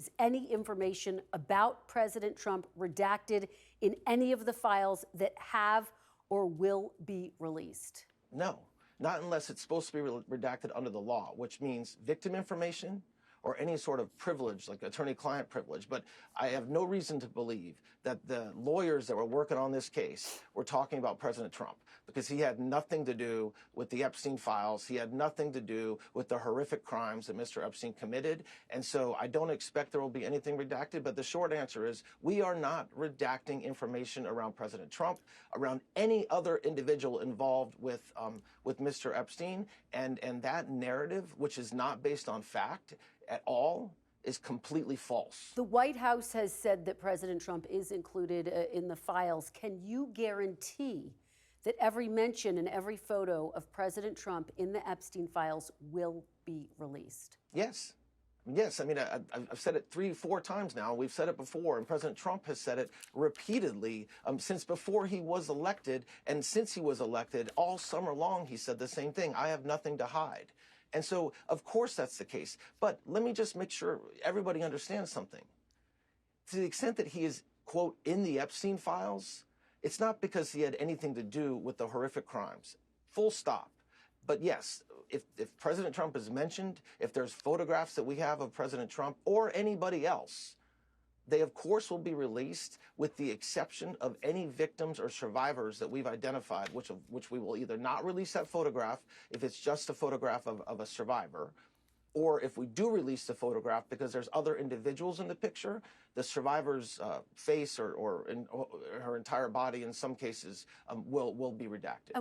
Is any information about President Trump redacted in any of the files that have or will be released? No, not unless it's supposed to be redacted under the law, which means victim information or any sort of privilege, like attorney-client privilege. But I have no reason to believe that the lawyers that were working on this case were talking about President Trump, because he had nothing to do with the Epstein files. He had nothing to do with the horrific crimes that Mr. Epstein committed. And so I don't expect there will be anything redacted. But the short answer is we are not redacting information around President Trump, around any other individual involved with Mr. Epstein. And that narrative, which is not based on fact at all, is completely false. The White House has said that President Trump is included in the files. Can you guarantee that every mention and every photo of President Trump in the Epstein files will be released? Yes. Yes, I mean, I've said it 3-4 times now. We've said it before, and President Trump has said it repeatedly since before he was elected. And since he was elected, all summer long, he said the same thing. I have nothing to hide. And so, of course, that's the case. But let me just make sure everybody understands something. To the extent that he is, quote, in the Epstein files, it's not because he had anything to do with the horrific crimes. Full stop. But yes, if President Trump is mentioned, if there's photographs that we have of President Trump or anybody else, they, of course, will be released with the exception of any victims or survivors that we've identified, which we will either not release that photograph if it's just a photograph of a survivor, or if we do release the photograph because there's other individuals in the picture, the survivor's face or her entire body in some cases will be redacted.